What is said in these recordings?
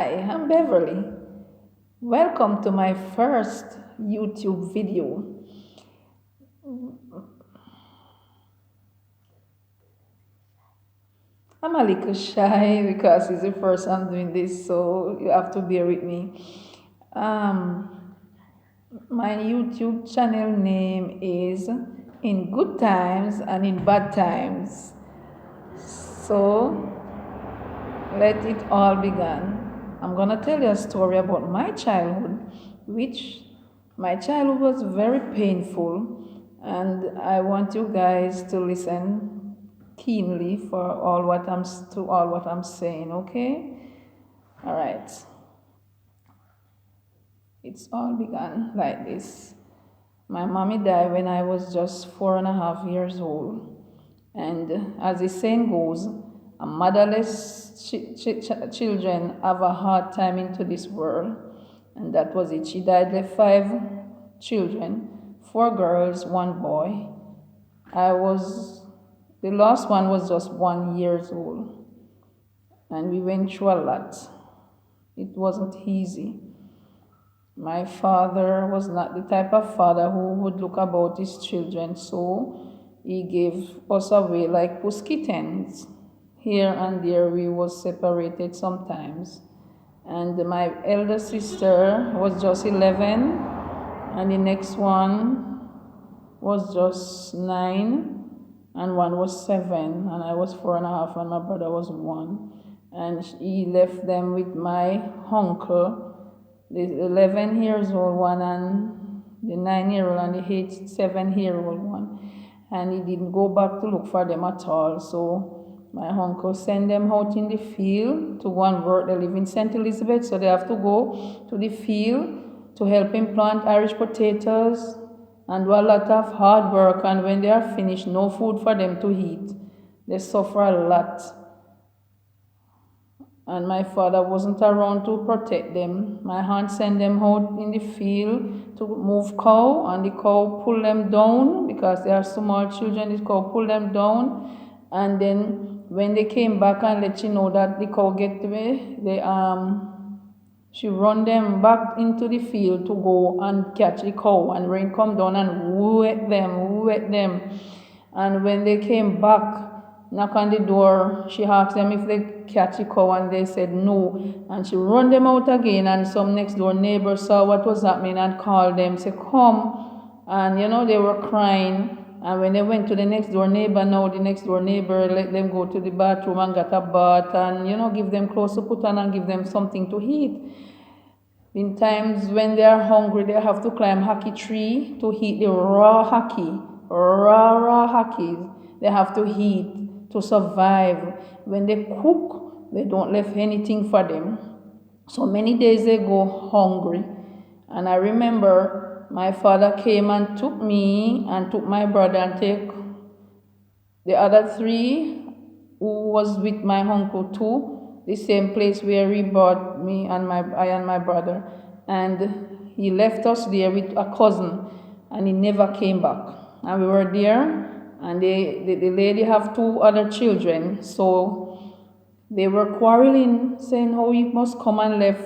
Hi, I'm Beverly. Welcome to my first YouTube video. I'm a little shy because it's the first I'm doing this, so you have to bear with me. Um, my YouTube channel name is In Good Times and in Bad Times. So let it all begin. I'm gonna tell you a story about my childhood, which my childhood was very painful, and I want you guys to listen keenly for all what I'm saying. Okay? All right. It's all began like this. My mommy died when I was just 4.5 years old. And as the saying goes, a motherless children have a hard time into this world. And that was it. She died with 5 children, 4 girls, 1 boy. The last one was just 1 years old. And we went through a lot. It wasn't easy. My father was not the type of father who would look about his children, so he gave us away like puss kittens. Here and there we was separated sometimes. And my elder sister was just 11, and the next one was just 9, and one was 7, and I was 4.5, and my brother was 1. And he left them with my uncle, the 11 years old one and the 9-year-old and the 7-year-old one. And he didn't go back to look for them at all. So my uncle sent them out in the field to go and work. They live in St. Elizabeth, so they have to go to the field to help him plant Irish potatoes and do a lot of hard work. And when they are finished, no food for them to eat. They suffer a lot. And my father wasn't around to protect them. My aunt sent them out in the field to move cow, and the cow pulled them down because they are small children. The cow pulled them down, and then when they came back and let you know that the cow get away, she run them back into the field to go and catch the cow, and rain come down and wet them. And when they came back, knock on the door, she asked them if they catch the cow, and they said no. And she run them out again, and some next door neighbors saw what was happening and called them, say, come. And they were crying. And when they went to the next door neighbor, now the next door neighbor let them go to the bathroom and got a bath and, give them clothes to put on and give them something to eat. In times when they are hungry, they have to climb hockey tree to eat the raw hockey, raw hockeys. They have to eat to survive. When they cook, they don't leave anything for them. So many days they go hungry. And I remember my father came and took me and took my brother and take the other 3 who was with my uncle too, the same place where he brought me and I and my brother. And he left us there with a cousin, and he never came back. And we were there, and the lady have 2 other children, so they were quarreling, saying how he must come and left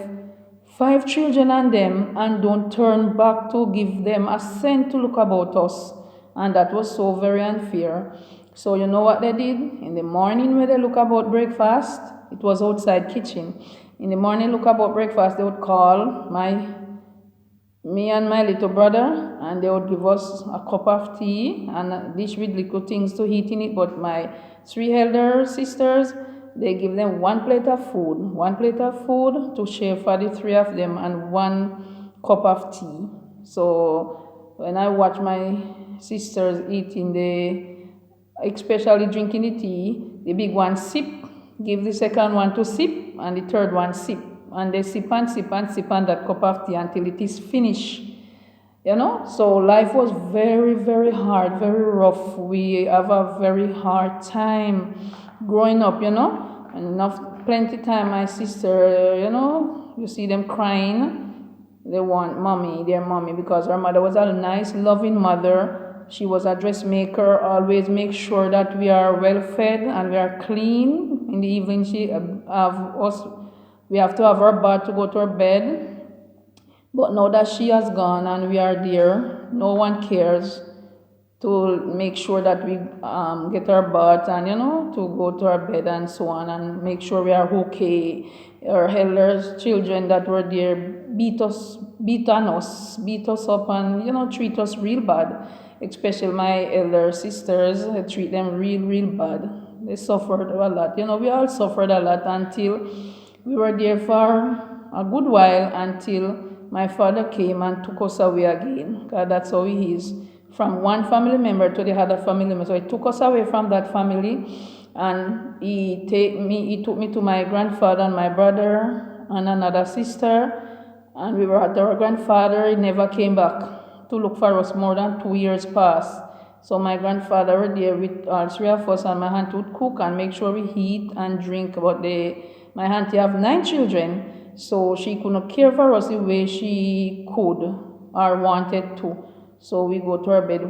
5 children and them and don't turn back to give them a cent to look about us. And that was so very unfair. So you know what they did? In the morning when they look about breakfast, it was outside kitchen. In the morning look about breakfast, they would call me and my little brother, and they would give us a cup of tea and a dish with little things to eat in it. But my 3 elder sisters, they give them 1 plate of food to share for the 3 of them, and 1 cup of tea. So when I watch my sisters eating, especially drinking the tea, the big one sip, give the second one to sip, and the third one sip. And they sip and sip and sip on that cup of tea until it is finished. So life was very, very hard, very rough. We have a very hard time growing up, and plenty time my sister, you see them crying. They want their mommy, because her mother was a nice, loving mother. She was a dressmaker, always make sure that we are well fed and we are clean. In the evening, she have us We have to have our bath to go to our bed. But now that she has gone and we are there, no one cares to make sure that we get our bath and to go to our bed and so on and make sure we are okay. Our elders, children that were there beat us up and treat us real bad. Especially my elder sisters, they treat them real bad. They suffered a lot. We all suffered a lot until we were there for a good while until my father came and took us away again. Because that's how he is. From one family member to the other family member. So he took us away from that family and he took me to my grandfather and my brother and another sister. And we were at our grandfather. He never came back to look for us. More than 2 years passed. So my grandfather was there with all three of us, and my aunt would cook and make sure we eat and drink. But my auntie have 9 children, so she could not care for us the way she could or wanted to. So we go to our bed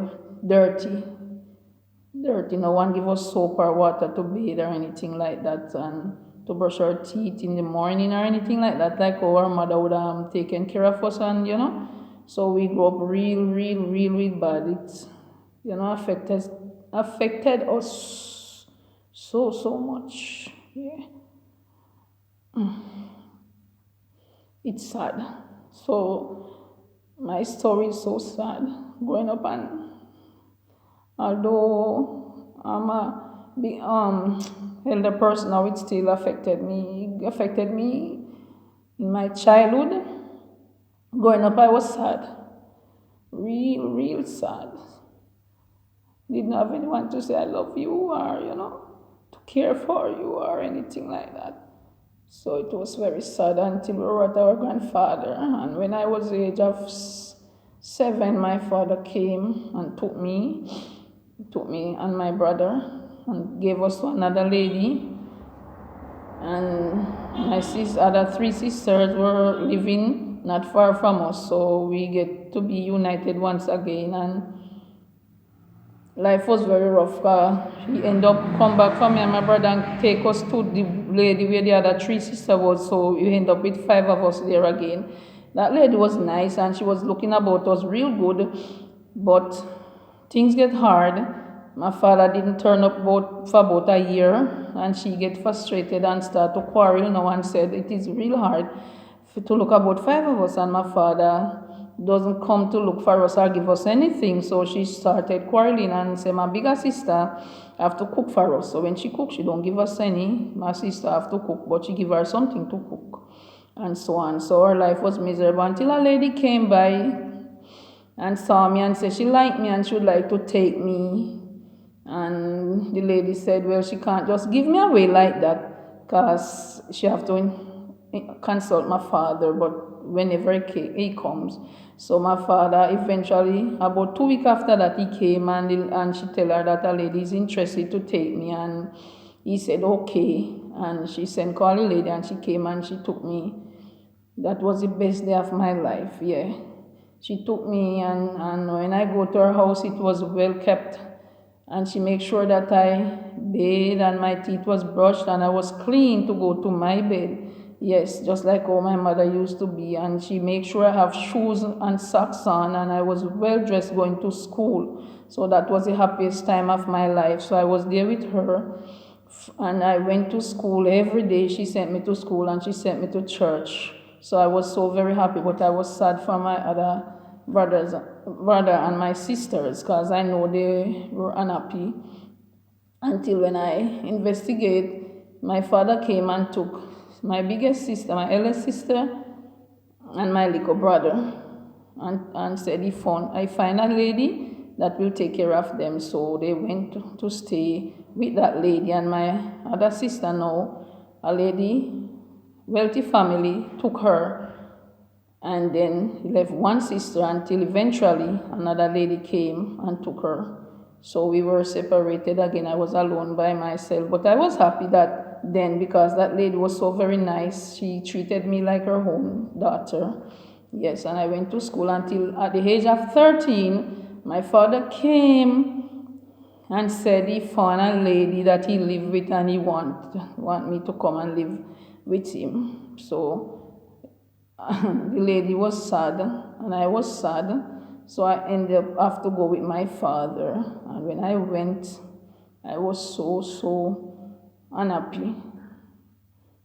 dirty. No one give us soap or water to bathe or anything like that, and to brush our teeth in the morning or anything like that, like our mother would have taken care of us, and so we grew up real bad. It's affected us so much. Yeah. It's sad. So my story is so sad growing up, and although I'm a big elder person now, it still affected me. It affected me in my childhood. Growing up, I was sad. Real sad. Didn't have anyone to say I love you or, to care for you or anything like that. So it was very sad until we were at our grandfather. And when I was the age of 7, my father came and took me and my brother and gave us to another lady. And my other 3 sisters were living not far from us, so we get to be united once again. And life was very rough. He ended up come back for me and my brother and take us to the lady where the other 3 sisters was, so we end up with 5 of us there again. That lady was nice and she was looking about us real good, but things get hard. My father didn't turn up for about a year, and she get frustrated and start to quarrel now and said it is real hard to look about 5 of us, and my father doesn't come to look for us or give us anything. So she started quarreling and said my bigger sister have to cook for us. So when she cooks, she don't give us any. My sister have to cook, but she give her something to cook, and so on. So our life was miserable until a lady came by and saw me and said she liked me and she would like to take me. And the lady said, well, she can't just give me away like that because she have to consult my father, but whenever he comes. So my father eventually, about 2 weeks after that, he came and she tell her that a lady is interested to take me, and he said okay, and she sent call the lady and she came and she took me. That was the best day of my life. Yeah, she took me, and when I go to her house, it was well kept. And she made sure that I bathed and my teeth was brushed and I was clean to go to my bed. Yes, just like how my mother used to be. And she made sure I have shoes and socks on and I was well dressed going to school. So that was the happiest time of my life. So I was there with her and I went to school every day. She sent me to school and she sent me to church. So I was so very happy, but I was sad for my other brother and my sisters because I know they were unhappy. Until when I investigate, my father came and took my biggest sister, my eldest sister, and my little brother, and said I find a lady that will take care of them. So they went to stay with that lady, and my other sister now, a lady, wealthy family, took her. And then he left one sister until eventually another lady came and took her. So we were separated again. I was alone by myself. But I was happy then because that lady was so very nice. She treated me like her own daughter. Yes, and I went to school until at the age of 13, my father came and said he found a lady that he lived with and he want me to come and live with him. So the lady was sad and I was sad. So I ended up have to go with my father. And when I went, I was so unhappy.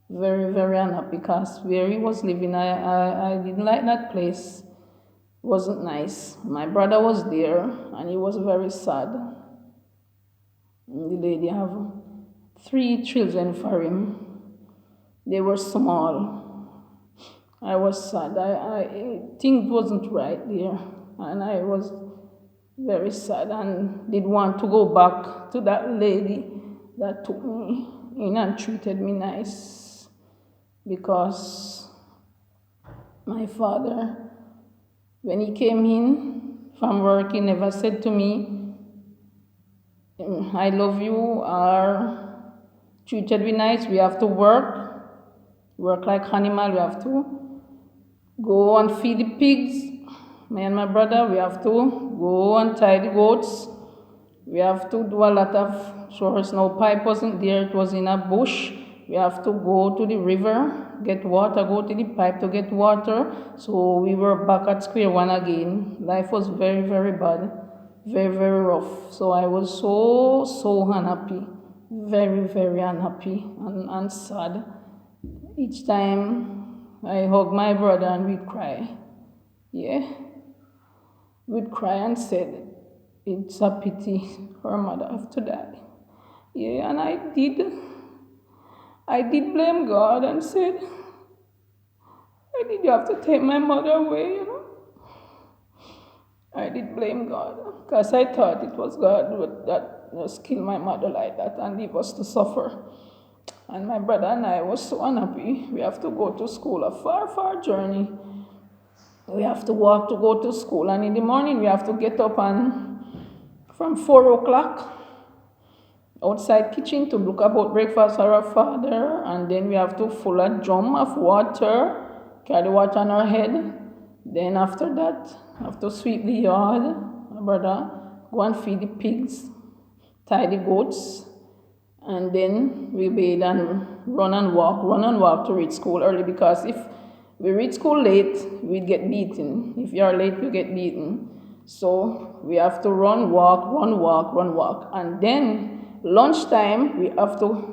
Very, very unhappy because where he was living, I didn't like that place. It wasn't nice. My brother was there and he was very sad. And the lady have 3 children for him. They were small. I was sad. I think it wasn't right there. And I was very sad and did want to go back to that lady that took me in and treated me nice. Because my father, when he came in from work, he never said to me, I love you, or treated me nice. We have to work like animal. We have to go and feed the pigs. Me and my brother, we have to go and tie the goats. We have to do a lot of chores. No pipe wasn't there, it was in a bush. We have to go to the river, get water, go to the pipe to get water. So we were back at square one again. Life was very, very bad, very, very rough. So I was so unhappy, very, very unhappy and sad. Each time I hug my brother and we'd cry. Yeah, we'd cry and said, it's a pity her mother have to die. Yeah, and I did blame God and said, why did you have to take my mother away, I did blame God because I thought it was God that just killed my mother like that and leave us to suffer. And my brother and I was so unhappy. We have to go to school, a far journey. We have to walk to go to school, and in the morning we have to get up and from 4 o'clock outside kitchen to look about breakfast for our father, and then we have to fill a drum of water, carry water on our head. Then after that, have to sweep the yard, my brother, go and feed the pigs, tie the goats, and then we bathe and run and walk to reach school early, because if we reach school late, we'd get beaten. If you are late, you get beaten. So we have to run, walk, and then lunchtime, we have to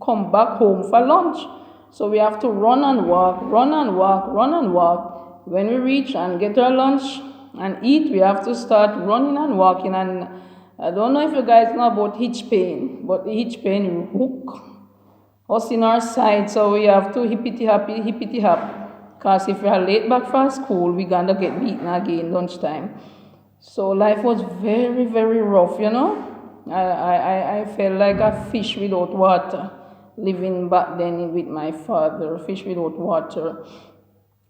come back home for lunch. So we have to run and walk. When we reach and get our lunch and eat, we have to start running and walking. And I don't know if you guys know about hitch pain, but the hitch pain hook us in our side. So we have to hippity hop. Because if we are late back from school, we're gonna get beaten again lunchtime. So life was very, very rough, I felt like a fish without water, living back then with my father, fish without water,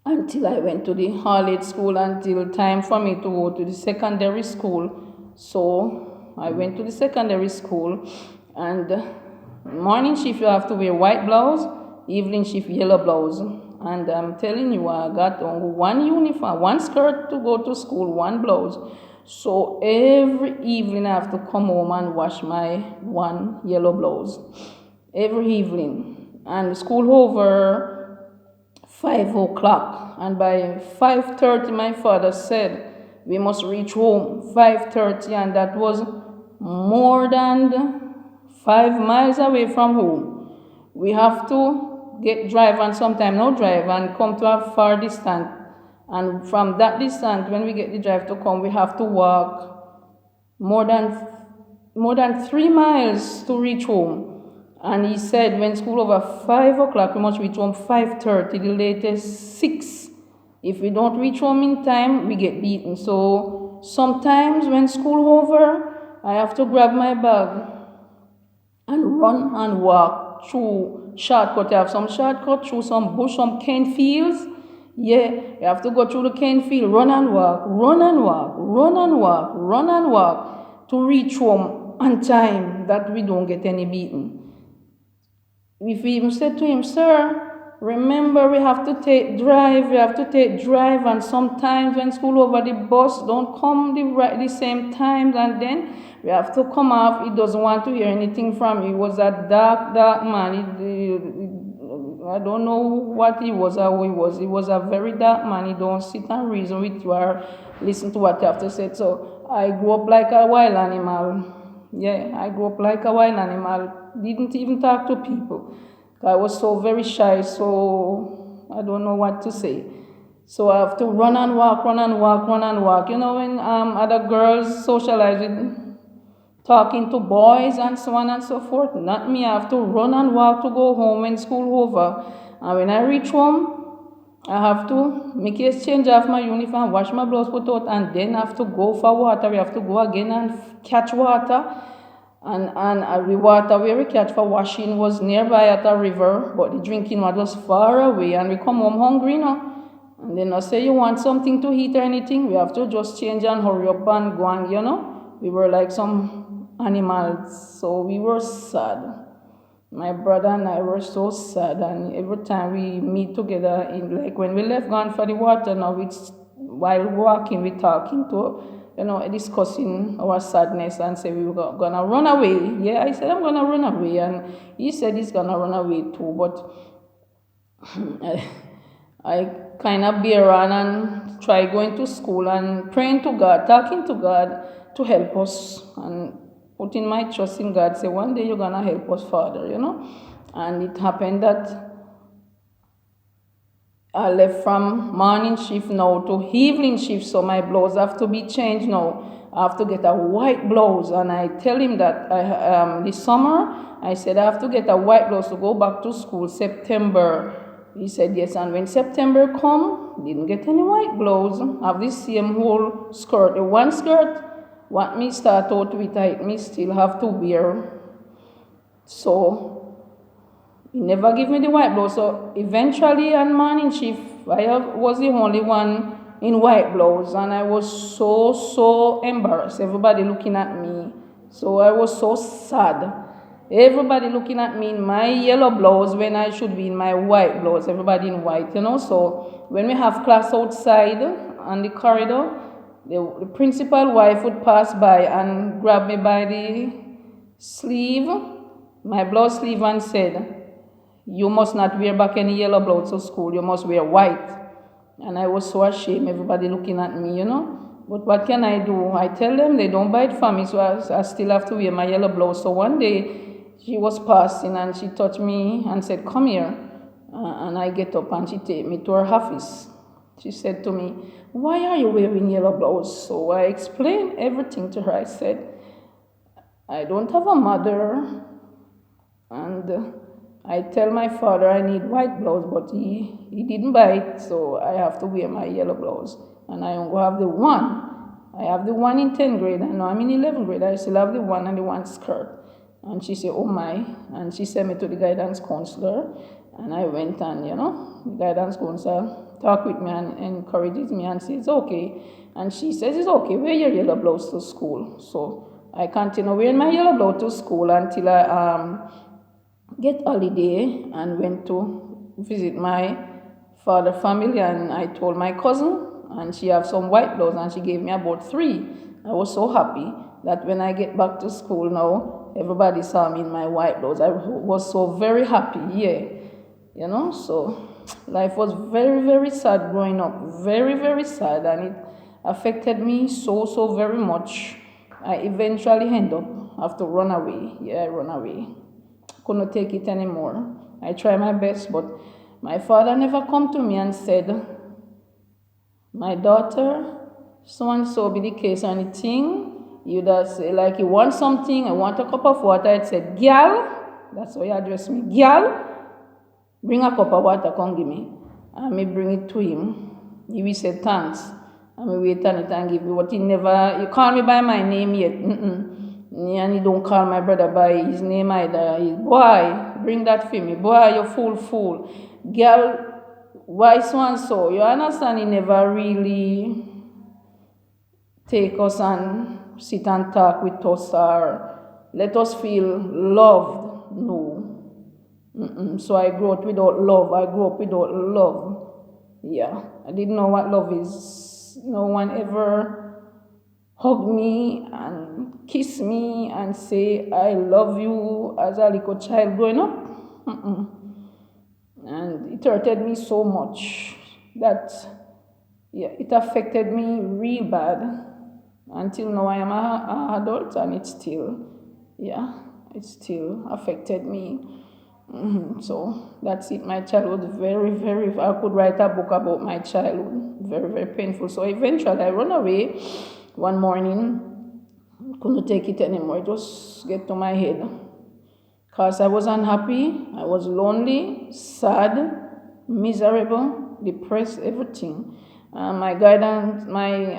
until I went to the Harlot school, until time for me to go to the secondary school. So I went to the secondary school, and morning shift you have to wear white blouse, evening shift yellow blouse. And I'm telling you, I got on one uniform, one skirt to go to school, one blouse. So every evening I have to come home and wash my one yellow blouse. Every evening. And school over 5 o'clock. And by 5:30 my father said we must reach home 5:30, and that was more than 5 miles away from home. We have to drive and sometimes no drive and come to a far distance. And from that distance, when we get the drive to come, we have to walk more than 3 miles to reach home. And he said when school over 5 o'clock, we must reach home 5:30, the latest 6. If we don't reach home in time, we get beaten. So sometimes when school over, I have to grab my bag and run and walk through shortcut. I have some shortcut through some bush, some cane fields. Yeah, you have to go through the cane field, run and walk to reach home on time, that we don't get any beating. We even said to him, sir, remember we have to take drive, and sometimes when school over, the bus don't come the same time, and then we have to come off. He doesn't want to hear anything from you. He was a dark man. I don't know what he was or who he was. He was a very dark man. He don't sit and reason with you or listen to what you have to say. So I grew up like a wild animal. Yeah, I grew up like a wild animal. Didn't even talk to people. I was so very shy, so I don't know what to say. So I have to run and walk, run and walk, run and walk. You know, when other girls socialize with talking to boys and so on and so forth. Not me. I have to run and walk to go home when school over. And when I reach home, I have to make a change of my uniform, wash my blouse, put out, and then have to go for water. We have to go again and catch water. And the water where we catch for washing was nearby at a river, but the drinking water was far away. And we come home hungry now. And then I say you want something to eat or anything, we have to just change and hurry up and go and, we were like some animals, so we were sad. My brother and I were so sad, and every time we meet together, like when we left gone for the water, now it's while walking, we talking to, discussing our sadness and say we were gonna run away. Yeah, I said I'm gonna run away, and he said he's gonna run away too, but I kind of bear on and try going to school and praying to God, talking to God to help us and putting my trust in God. Say, one day you're going to help us, Father, And it happened that I left from morning shift now to evening shift, so my blouse have to be changed now. I have to get a white blouse, and I tell him that this summer, I said I have to get a white blouse to go back to school September. He said yes, and when September come, didn't get any white blouse. Have the same whole skirt. The one skirt, what me start out with, me still have to wear. So he never give me the white blouse. So eventually on morning shift, I was the only one in white blouse, and I was so embarrassed. Everybody looking at me. So I was so sad. Everybody looking at me in my yellow blouse when I should be in my white blouse. Everybody in white, So when we have class outside on the corridor, the principal wife would pass by and grab me by the sleeve, my blouse sleeve, and said, "You must not wear back any yellow blouse to school. You must wear white." And I was so ashamed, everybody looking at me, But what can I do? I tell them they don't buy it for me, so I still have to wear my yellow blouse. So one day, she was passing and she touched me and said, "Come here." And I get up and she take me to her office. She said to me, "Why are you wearing yellow blouse?" So I explained everything to her. I said, "I don't have a mother, and I tell my father I need white blouse, but he didn't buy it, so I have to wear my yellow blouse. And I only have the one. I have the one in 10th grade, and now I'm in 11th grade. I still have the one and the one skirt." And she said, "Oh my," and she sent me to the guidance counselor, and I went and, the guidance counselor talked with me and encourages me and says, "It's okay." And she says, "It's okay, wear your yellow blouse to school." So I continue wearing my yellow blouse to school until I get holiday and went to visit my father family, and I told my cousin, and she have some white blouse, and she gave me about 3. I was so happy that when I get back to school now, everybody saw me in my white blouse. I was so very happy, So life was very, very sad growing up, very, very sad, and it affected me so very much. I eventually end up have to run away. Yeah, I run away. Couldn't take it anymore. I try my best, but my father never come to me and said, "My daughter, so and so be the case or anything." You just say, like, you want something, I want a cup of water. I said, "Gyal," that's how you address me, "Gyal, bring a cup of water, come give me." And me bring it to him. He will say thanks. And me wait on it and give you. But he call me by my name yet. And he don't call my brother by his name either. He, "Boy, bring that for me. Boy, you fool. Girl, why so and so?" You understand? He never really take us and sit and talk with us or let us feel loved. No. So I grew up without love. Yeah, I didn't know what love is. No one ever hugged me and kiss me and say, "I love you," as a little child growing up. And it hurted me so much that it affected me real bad. Until now, I am an adult, and it still affected me. So that's it. My childhood, very, very. I could write a book about my childhood. Very, very painful. So eventually, I run away one morning. Couldn't take it anymore. It just get to my head. Because I was unhappy, I was lonely, sad, miserable, depressed, everything. My guidance, my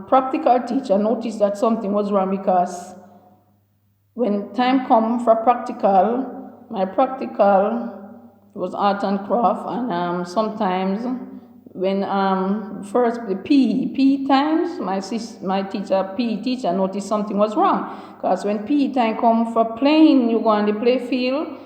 practical teacher noticed that something was wrong, because when time come for practical, my practical was art and craft, and sometimes when first the PE times, my teacher, PE teacher, noticed something was wrong, because when PE time come for playing, you go on the play field,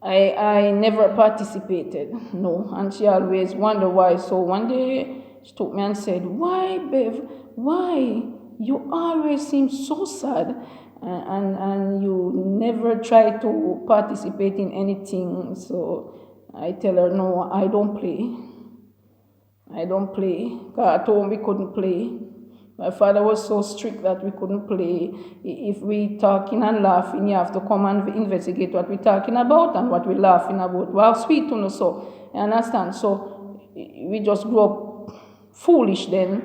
I never participated, no, and she always wondered why. So one day she took me and said, "Why, Bev? Why? You always seem so sad, and you never try to participate in anything." So I tell her, "No, I don't play. I don't play." At home we couldn't play. My father was so strict that we couldn't play. If we talking and laughing, you have to come and investigate what we're talking about and what we're laughing about. Well, sweet to know, so you understand. So we just grew up foolish then,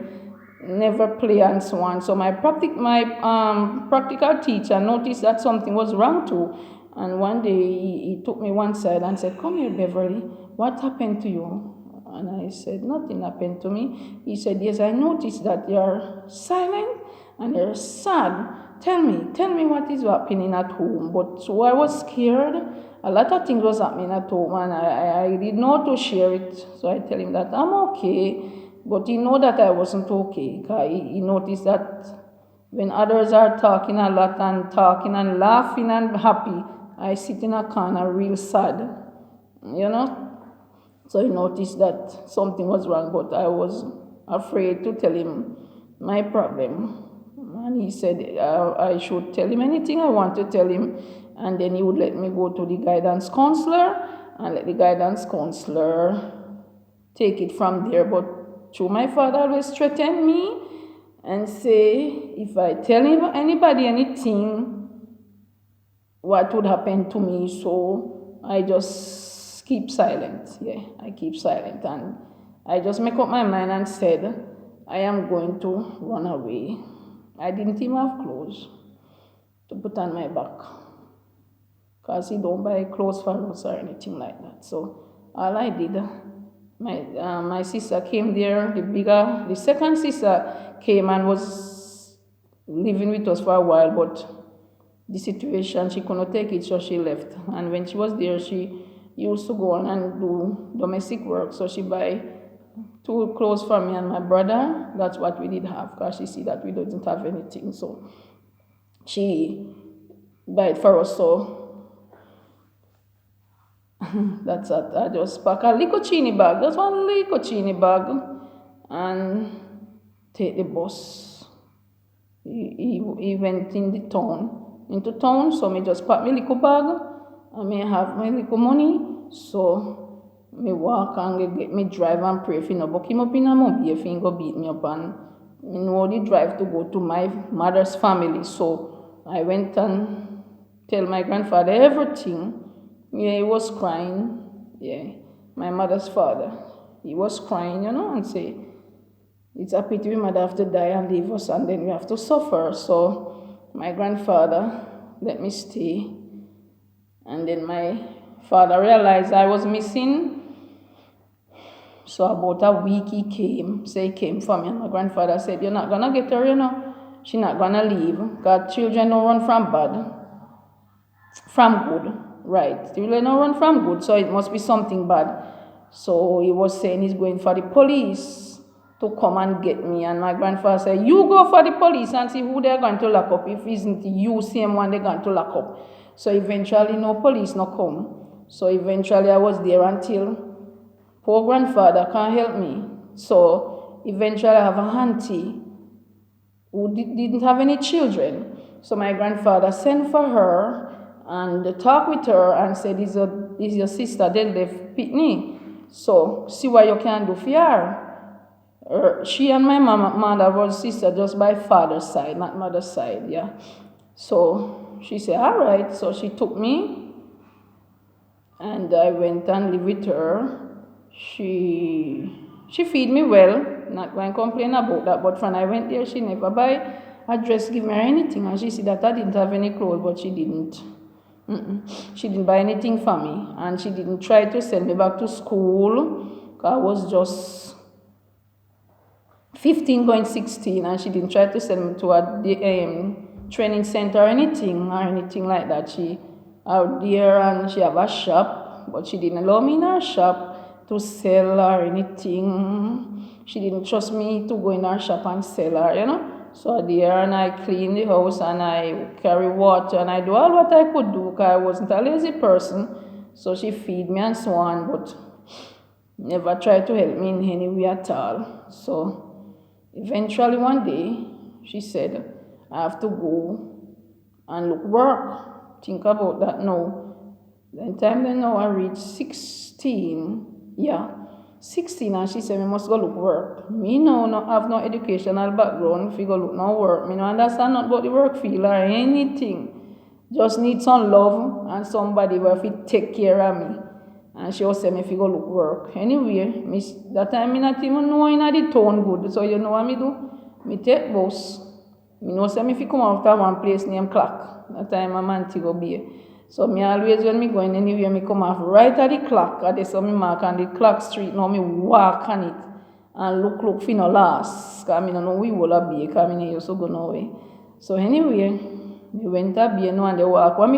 never play and so on. So my practical teacher noticed that something was wrong too. And one day he took me one side and said, "Come here, Beverly, what happened to you?" And I said, "Nothing happened to me." He said, "Yes, I noticed that you're silent and you're sad. Tell me what is happening at home." But so I was scared. A lot of things was happening at home, and I didn't know to share it. So I tell him that I'm okay, but he know that I wasn't okay. He noticed that when others are talking a lot and talking and laughing and happy, I sit in a corner real sad, you know. So he noticed that something was wrong, but I was afraid to tell him my problem. And he said I should tell him anything I want to tell him, and then he would let me go to the guidance counselor and let the guidance counselor take it from there. But through my father always threatened me and say, if I tell anybody anything, what would happen to me. So I just keep silent. Yeah, I keep silent, and I just make up my mind and said, I am going to run away. I didn't even have clothes to put on my back, because he don't buy clothes for us or anything like that. So all I did, my sister came there, the second sister came and was living with us for a while, but the situation, she could not take it, so she left. And when she was there, she used to go on and do domestic work, so she buy 2 clothes for me and my brother. That's what we did have, because she see that we didn't have anything, so she buy it for us. So that's it. I just pack a little chini bag, just one little chini bag, and take the bus. He went into town, so me just pack my little bag, and me have my little money, so me walk and get me drive and pray for no book him up in a mobile if he go beat me up, and me know the drive to go to my mother's family. So I went and tell my grandfather everything. Yeah, he was crying. Yeah, my mother's father. He was crying, and say, it's a pity we mother have to die and leave us, and then we have to suffer. So my grandfather let me stay. And then my father realized I was missing. So about a week he came. So he came for me, and my grandfather said, you're not gonna get her, She's not gonna leave. God, children don't run from bad. From good. Right. Children don't run from good, so it must be something bad. So he was saying he's going for the police to come and get me. And my grandfather said, you go for the police and see who they're going to lock up. If it isn't you, same one they're going to lock up. So eventually no police no come. So eventually I was there until poor grandfather can't help me. So eventually I have a auntie who didn't have any children. So my grandfather sent for her and talked with her and said, it's a is your sister, they left Pitney. So see what you can do for her. She and my mother was sister just by father's side, not mother's side, yeah. So she said, all right. So she took me and I went and lived with her. She feed me well, not going to complain about that, but when I went there, she never buy a dress, give me or anything, and she said that I didn't have any clothes, but she didn't. She didn't buy anything for me, and she didn't try to send me back to school, because I was just 15 going 16, and she didn't try to send me to a training center or anything like that. She out there and she have a shop, but she didn't allow me in her shop to sell or anything. She didn't trust me to go in her shop and sell her, So there, and I clean the house and I carry water and I do all what I could do, because I wasn't a lazy person. So she feed me and so on, but never tried to help me in any way at all. So eventually one day, she said, I have to go and look work. Think about that now. Then now I reached 16. Yeah, 16, and she said, we must go look work. Me now not have no educational background if you go look no work. Me no understand not about the work field or anything. Just need some love and somebody who will take care of me. And she was saying, if you go look work. Anyway, that time I not even know in the town good. So you know what me do? Me take bus. Me know say if you come after one place named Clock. That time I'm Montego Bay. So me always when me going anywhere, me come off right at the clock. At the so me mark on the clock street. Now me walk on it and look for no last. Cause me no know we will be. Cause me used to go no way. So anyway, me went up here now and they walk. When me